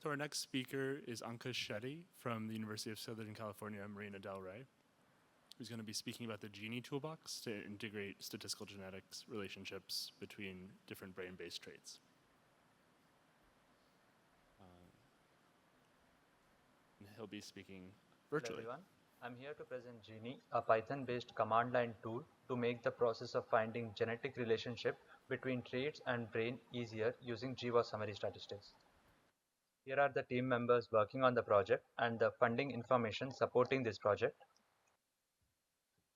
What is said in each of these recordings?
So our next speaker is Ankush Shetty from the University of Southern California, Marina Del Rey, who's going to be speaking about the GiNi toolbox to integrate statistical genetics relationships between different brain-based traits. And he'll be speaking virtually. Hello everyone, I'm here to present GiNi, a Python-based command line tool to make the process of finding genetic relationship between traits and brain easier using GWAS summary statistics. Here are the team members working on the project and the funding information supporting this project.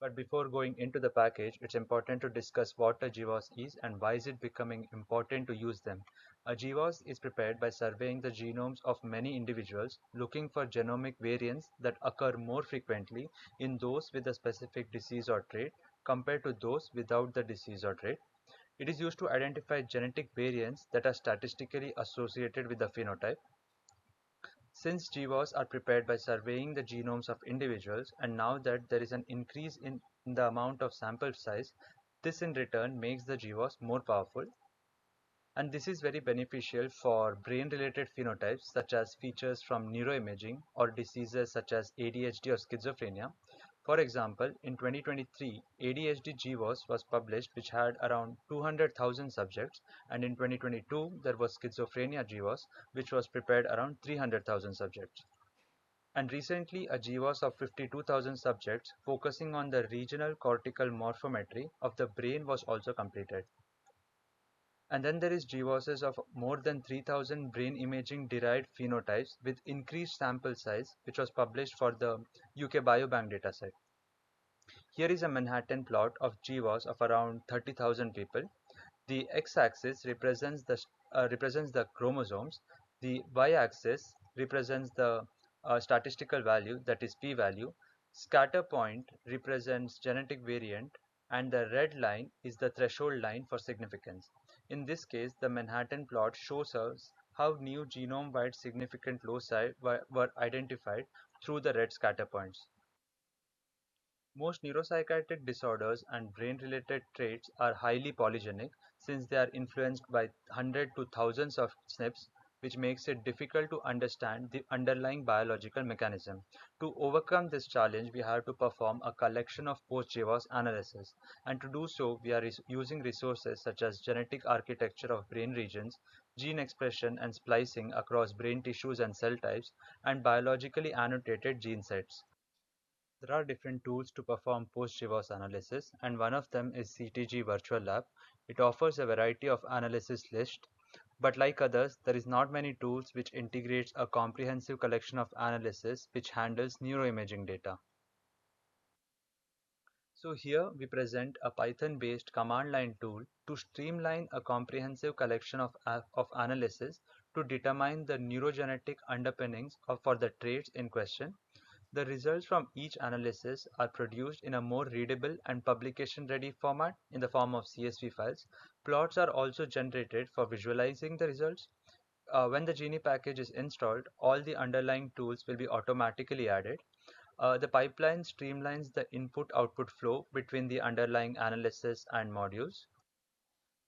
But before going into the package, it's important to discuss what a GWAS is and why is it becoming important to use them. A GWAS is prepared by surveying the genomes of many individuals, looking for genomic variants that occur more frequently in those with a specific disease or trait compared to those without the disease or trait. It is used to identify genetic variants that are statistically associated with the phenotype. Since GWAS are prepared by surveying the genomes of individuals, and now that there is an increase in the amount of sample size, this in return makes the GWAS more powerful. And this is very beneficial for brain-related phenotypes such as features from neuroimaging or diseases such as ADHD or schizophrenia. For example, in 2023, ADHD GWAS was published which had around 200,000 subjects, and in 2022 there was schizophrenia GWAS which was prepared around 300,000 subjects. And recently a GWAS of 52,000 subjects focusing on the regional cortical morphometry of the brain was also completed. And then there is GWASs of more than 3,000 brain imaging derived phenotypes with increased sample size, which was published for the UK Biobank dataset. Here is a Manhattan plot of GWAS of around 30,000 people. The x-axis represents the chromosomes. The y-axis represents the statistical value, that is p-value. Scatter point represents genetic variant, and the red line is the threshold line for significance. In this case, the Manhattan plot shows us how new genome-wide significant loci were identified through the red scatter points. Most neuropsychiatric disorders and brain-related traits are highly polygenic since they are influenced by hundreds to thousands of SNPs, which makes it difficult to understand the underlying biological mechanism. To overcome this challenge, we have to perform a collection of post-GWAS analysis, and to do so, we are using resources such as genetic architecture of brain regions, gene expression and splicing across brain tissues and cell types, and biologically annotated gene sets. There are different tools to perform post-GWAS analysis, and one of them is CTG Virtual Lab. It offers a variety of analysis lists, but like others, there is not many tools which integrates a comprehensive collection of analysis which handles neuroimaging data. So here we present a Python-based command line tool to streamline a comprehensive collection of analysis to determine the neurogenetic underpinnings for the traits in question. The results from each analysis are produced in a more readable and publication-ready format in the form of CSV files. Plots are also generated for visualizing the results. When the GiNi package is installed, all the underlying tools will be automatically added. The pipeline streamlines the input-output flow between the underlying analysis and modules.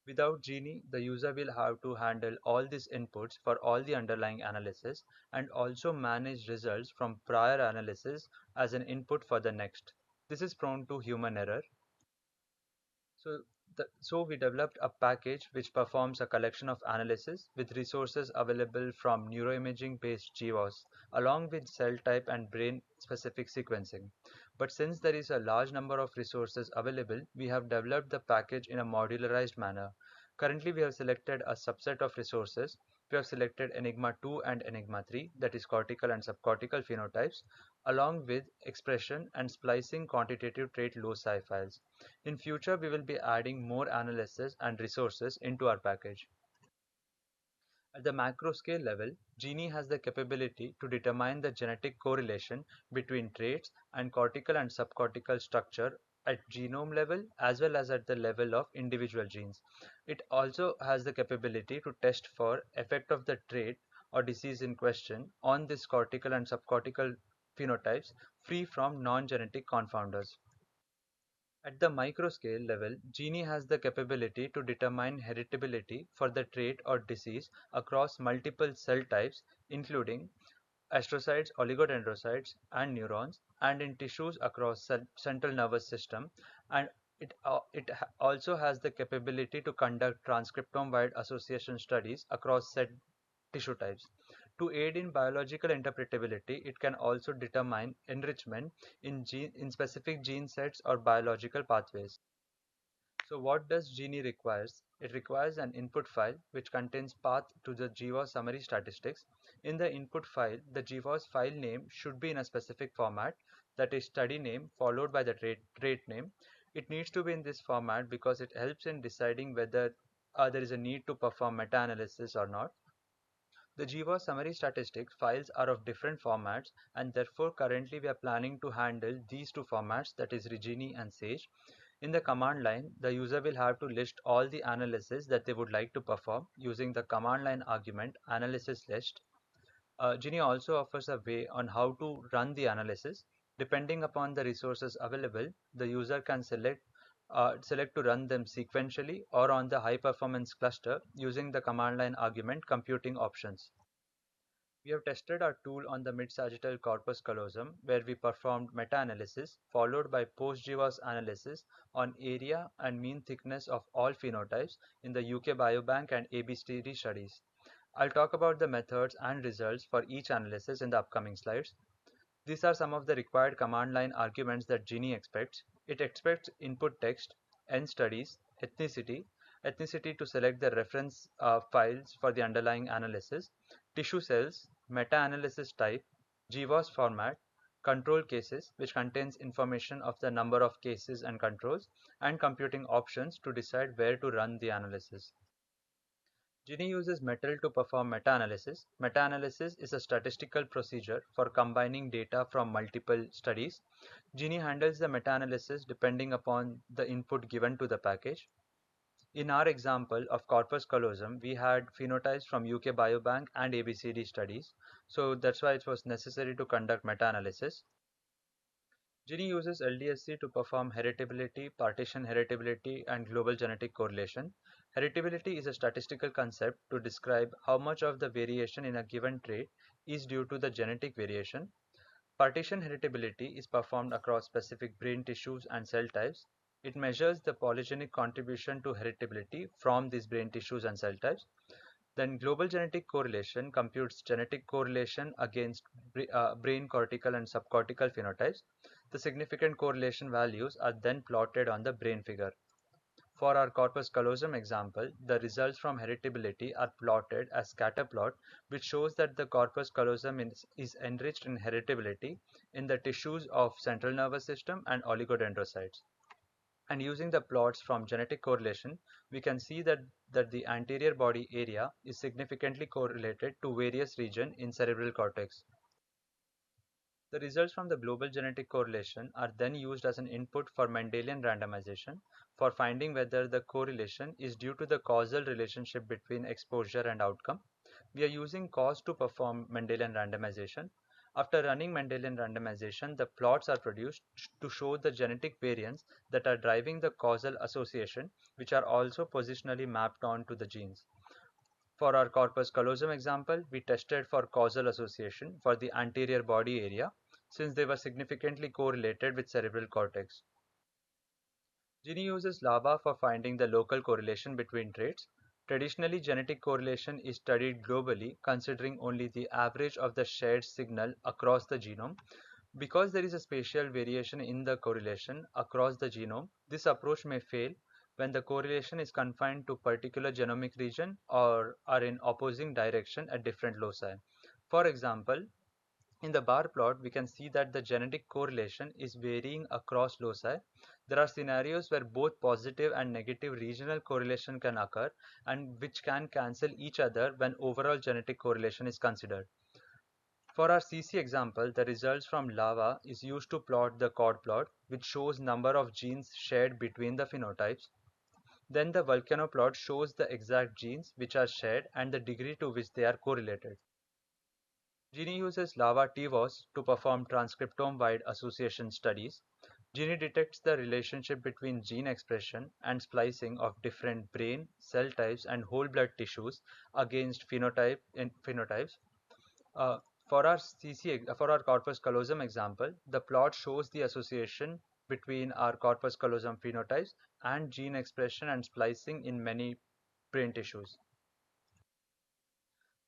Without GiNi, the user will have to handle all these inputs for all the underlying analysis and also manage results from prior analysis as an input for the next. This is prone to human error. So we developed a package which performs a collection of analysis with resources available from neuroimaging based GWAS along with cell type and brain specific sequencing. But since there is a large number of resources available, we have developed the package in a modularized manner. Currently, we have selected a subset of resources. We have selected ENIGMA 2 and ENIGMA 3, that is cortical and subcortical phenotypes, along with expression and splicing quantitative trait loci files. In future, we will be adding more analysis and resources into our package. At the macro scale level, GiNi has the capability to determine the genetic correlation between traits and cortical and subcortical structure at genome level as well as at the level of individual genes. It also has the capability to test for effect of the trait or disease in question on this cortical and subcortical phenotypes free from non-genetic confounders. At the microscale level, GiNi has the capability to determine heritability for the trait or disease across multiple cell types, including astrocytes, oligodendrocytes, and neurons, and in tissues across central nervous system. And also has the capability to conduct transcriptome-wide association studies across said tissue types. To aid in biological interpretability, it can also determine enrichment in specific gene sets or biological pathways. So what does GiNi requires? It requires an input file which contains path to the GWAS summary statistics. In the input file, the GWAS file name should be in a specific format, that is study name followed by the trait name. It needs to be in this format because it helps in deciding whether there is a need to perform meta-analysis or not. The GWAS summary statistics files are of different formats, and therefore currently we are planning to handle these two formats, that is GiNi and Sage. In the command line, the user will have to list all the analysis that they would like to perform using the command line argument analysis list. GiNi also offers a way on how to run the analysis. Depending upon the resources available, the user can select to run them sequentially or on the high performance cluster using the command line argument computing options. We have tested our tool on the mid-sagittal corpus callosum, where we performed meta-analysis followed by post-GWAS analysis on area and mean thickness of all phenotypes in the UK Biobank and ABCD studies. I'll talk about the methods and results for each analysis in the upcoming slides. These are some of the required command line arguments that GiNi expects. It expects input text, N studies, ethnicity to select the reference files for the underlying analysis, tissue cells, meta-analysis type, GWAS format, control cases, which contains information of the number of cases and controls, and computing options to decide where to run the analysis. GiNi uses metal to perform meta-analysis. Meta-analysis is a statistical procedure for combining data from multiple studies. GiNi handles the meta-analysis depending upon the input given to the package. In our example of corpus callosum, we had phenotypes from UK Biobank and ABCD studies, so that's why it was necessary to conduct meta-analysis. GiNi uses LDSC to perform heritability, partition heritability, and global genetic correlation. Heritability is a statistical concept to describe how much of the variation in a given trait is due to the genetic variation. Partition heritability is performed across specific brain tissues and cell types. It measures the polygenic contribution to heritability from these brain tissues and cell types. Then global genetic correlation computes genetic correlation against brain cortical and subcortical phenotypes. The significant correlation values are then plotted on the brain figure. For our corpus callosum example, the results from heritability are plotted as scatter plot, which shows that the corpus callosum is enriched in heritability in the tissues of central nervous system and oligodendrocytes. And using the plots from genetic correlation, we can see that the anterior body area is significantly correlated to various regions in cerebral cortex. The results from the global genetic correlation are then used as an input for Mendelian randomization for finding whether the correlation is due to the causal relationship between exposure and outcome. We are using cause to perform Mendelian randomization. After running Mendelian randomization, the plots are produced to show the genetic variants that are driving the causal association, which are also positionally mapped onto the genes. For our corpus callosum example, we tested for causal association for the anterior body area since they were significantly correlated with cerebral cortex. GiNi uses LAVA for finding the local correlation between traits. Traditionally, genetic correlation is studied globally, considering only the average of the shared signal across the genome. Because there is a spatial variation in the correlation across the genome, this approach may fail when the correlation is confined to particular genomic region or are in opposing direction at different loci. For example, in the bar plot, we can see that the genetic correlation is varying across loci. There are scenarios where both positive and negative regional correlation can occur and which can cancel each other when overall genetic correlation is considered. For our CC example, the results from LAVA is used to plot the chord plot, which shows number of genes shared between the phenotypes. Then the volcano plot shows the exact genes which are shared and the degree to which they are correlated. GiNi uses LAVA TWAS to perform transcriptome-wide association studies. GiNi detects the relationship between gene expression and splicing of different brain, cell types, and whole blood tissues against phenotypes. Uh, for our corpus callosum example, the plot shows the association between our corpus callosum phenotypes and gene expression and splicing in many brain tissues.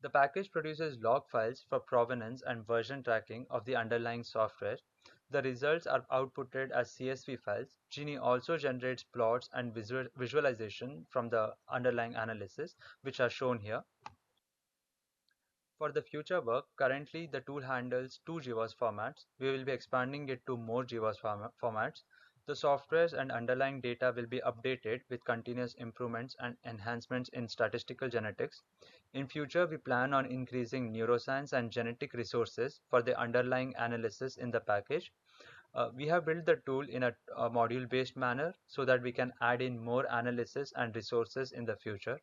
The package produces log files for provenance and version tracking of the underlying software. The results are outputted as CSV files. GiNi also generates plots and visualization from the underlying analysis, which are shown here. For the future work, currently the tool handles two GWAS formats. We will be expanding it to more GWAS formats. The softwares and underlying data will be updated with continuous improvements and enhancements in statistical genetics. In future, we plan on increasing neuroscience and genetic resources for the underlying analysis in the package. We have built the tool in a module-based manner so that we can add in more analysis and resources in the future.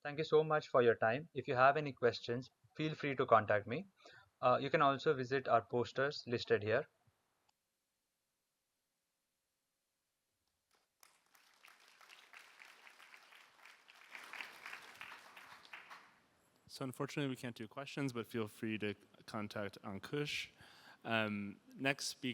Thank you so much for your time. If you have any questions, feel free to contact me. You can also visit our posters listed here. So unfortunately, we can't do questions, but feel free to contact Ankush. Next speaker.